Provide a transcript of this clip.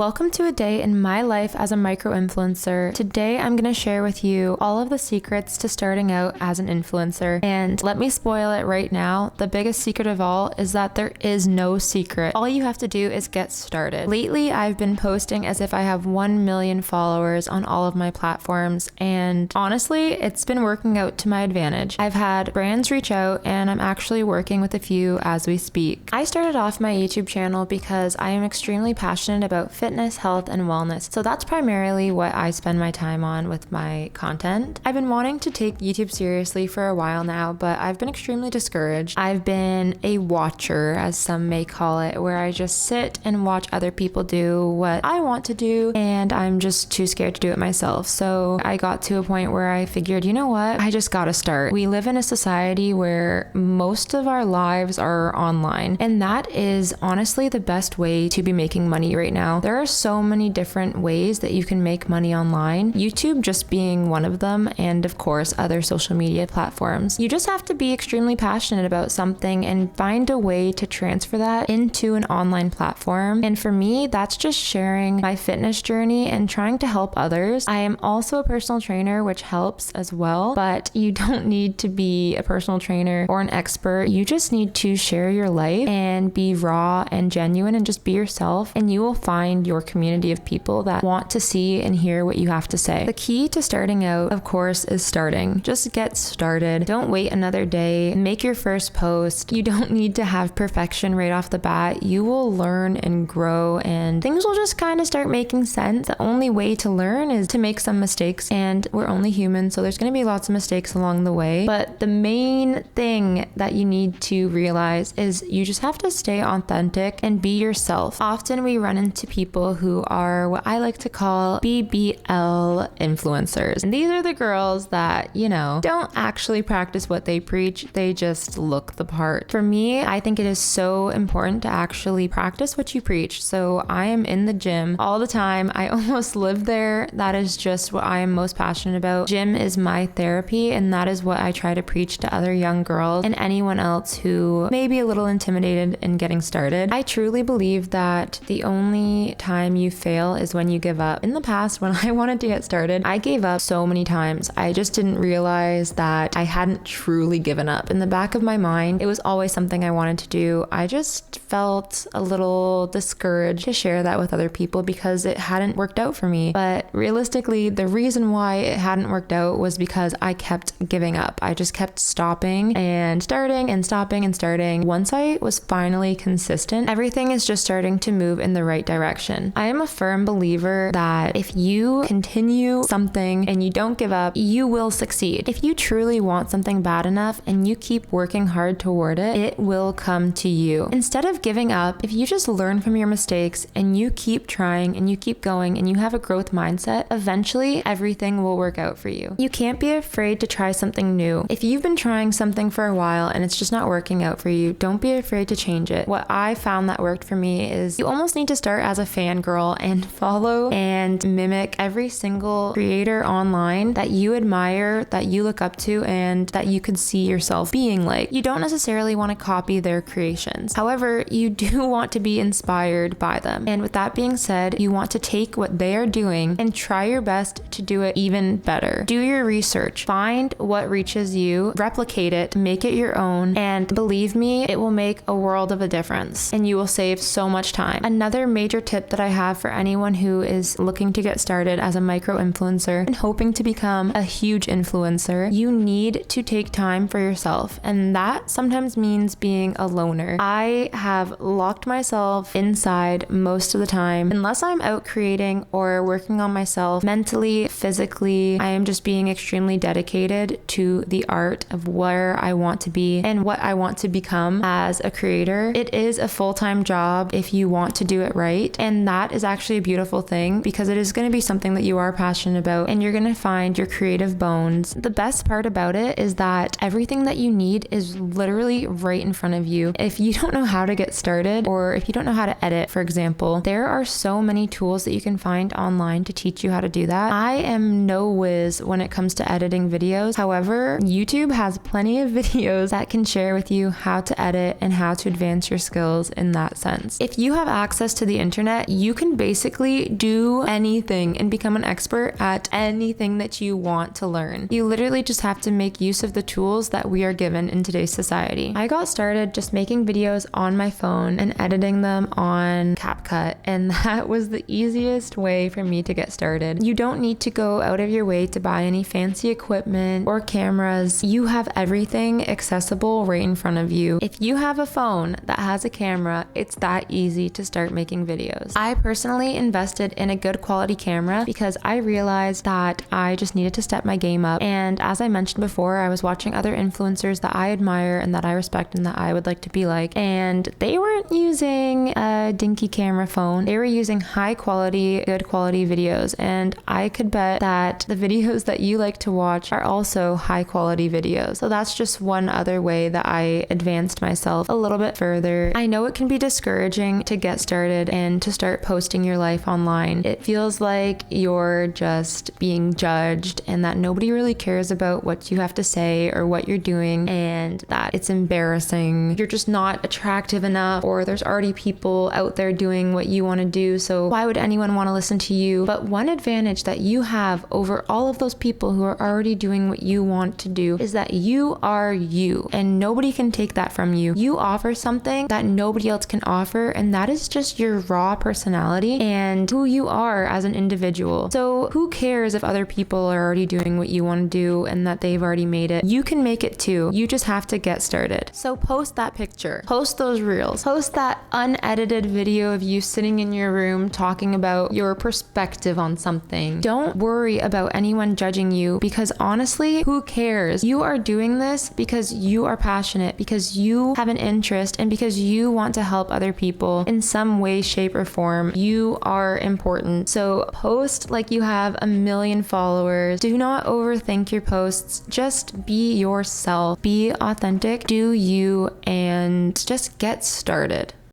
Welcome to a day in my life as a micro-influencer. Today I'm going to share with you all of the secrets to starting out as an influencer. And let me spoil it right now. The biggest secret of all is that there is no secret. All you have to do is get started. Lately, I've been posting as if I have 1 million followers on all of my platforms. And honestly, it's been working out to my advantage. I've had brands reach out and I'm actually working with a few as we speak. I started off my YouTube channel because I am extremely passionate about fitness, health, and wellness. So that's primarily what I spend my time on with my content. I've been wanting to take YouTube seriously for a while now, but I've been extremely discouraged. I've been a watcher, as some may call it, where I just sit and watch other people do what I want to do, and I'm just too scared to do it myself. So I got to a point where I figured, you know what? I just gotta start. We live in a society where most of our lives are online, and that is honestly the best way to be making money right now. There are so many different ways that you can make money online, YouTube just being one of them, and of course other social media platforms. You just have to be extremely passionate about something and find a way to transfer that into an online platform. And for me, that's just sharing my fitness journey and trying to help others. I am also a personal trainer, which helps as well, but you don't need to be a personal trainer or an expert. You just need to share your life and be raw and genuine and just be yourself, and you will find your community of people that want to see and hear what you have to say. The key to starting out, of course, is starting. Just get started. Don't wait another day. Make your first post. You don't need to have perfection right off the bat. You will learn and grow, and things will just kind of start making sense. The only way to learn is to make some mistakes, and we're only human, so there's going to be lots of mistakes along the way. But the main thing that you need to realize is you just have to stay authentic and be yourself. Often we run into people who are what I like to call BBL influencers. And these are the girls that, don't actually practice what they preach. They just look the part. For me, I think it is so important to actually practice what you preach. So I am in the gym all the time. I almost live there. That is just what I am most passionate about. Gym is my therapy, and that is what I try to preach to other young girls and anyone else who may be a little intimidated in getting started. I truly believe that the only time you fail is when you give up. In the past, when I wanted to get started, I gave up so many times. I just didn't realize that I hadn't truly given up. In the back of my mind, it was always something I wanted to do. I just felt a little discouraged to share that with other people because it hadn't worked out for me. But realistically, the reason why it hadn't worked out was because I kept giving up. I just kept stopping and starting and stopping and starting. Once I was finally consistent, everything is just starting to move in the right direction. I am a firm believer that if you continue something and you don't give up, you will succeed. If you truly want something bad enough and you keep working hard toward it, it will come to you. Instead of giving up, if you just learn from your mistakes and you keep trying and you keep going and you have a growth mindset, eventually everything will work out for you. You can't be afraid to try something new. If you've been trying something for a while and it's just not working out for you, don't be afraid to change it. What I found that worked for me is you almost need to start as a fangirl and follow and mimic every single creator online that you admire, that you look up to, and that you could see yourself being like. You don't necessarily want to copy their creations. However, you do want to be inspired by them. And with that being said, you want to take what they are doing and try your best to do it even better. Do your research. Find what reaches you, replicate it, make it your own, and believe me, it will make a world of a difference and you will save so much time. Another major tip that I have for anyone who is looking to get started as a micro-influencer and hoping to become a huge influencer, you need to take time for yourself. And that sometimes means being a loner. I have locked myself inside most of the time. Unless I'm out creating or working on myself mentally, physically, I am just being extremely dedicated to the art of where I want to be and what I want to become as a creator. It is a full-time job if you want to do it right. And that is actually a beautiful thing because it is going to be something that you are passionate about and you're going to find your creative bones. The best part about it is that everything that you need is literally right in front of you. If you don't know how to get started or if you don't know how to edit, for example, there are so many tools that you can find online to teach you how to do that. I am no whiz when it comes to editing videos. However, YouTube has plenty of videos that can share with you how to edit and how to advance your skills in that sense. If you have access to the internet, you can basically do anything and become an expert at anything that you want to learn. You literally just have to make use of the tools that we are given in today's society. I got started just making videos on my phone and editing them on CapCut, and that was the easiest way for me to get started. You don't need to go out of your way to buy any fancy equipment or cameras. You have everything accessible right in front of you. If you have a phone that has a camera, it's that easy to start making videos. I personally invested in a good quality camera because I realized that I just needed to step my game up. And as I mentioned before, I was watching other influencers that I admire and that I respect and that I would like to be like, and they weren't using a dinky camera phone. They were using high quality, good quality videos. And I could bet that the videos that you like to watch are also high quality videos. So that's just one other way that I advanced myself a little bit further. I know it can be discouraging to get started and to start posting your life online. It feels like you're just being judged and that nobody really cares about what you have to say or what you're doing, and that it's embarrassing. You're just not attractive enough, or there's already people out there doing what you want to do, so why would anyone want to listen to you? But one advantage that you have over all of those people who are already doing what you want to do is that you are you, and nobody can take that from you. You offer something that nobody else can offer, and that is just your raw personality and who you are as an individual. So who cares if other people are already doing what you want to do and that they've already made it? You can make it too. You just have to get started. So post that picture, post those reels, post that unedited video of you sitting in your room talking about your perspective on something. Don't worry about anyone judging you, because honestly, who cares? You are doing this because you are passionate, because you have an interest, and because you want to help other people in some way, shape, or form. You are important. So post like you have a million followers. Do not overthink your posts. Just be yourself. Be authentic. Do you, and just get started.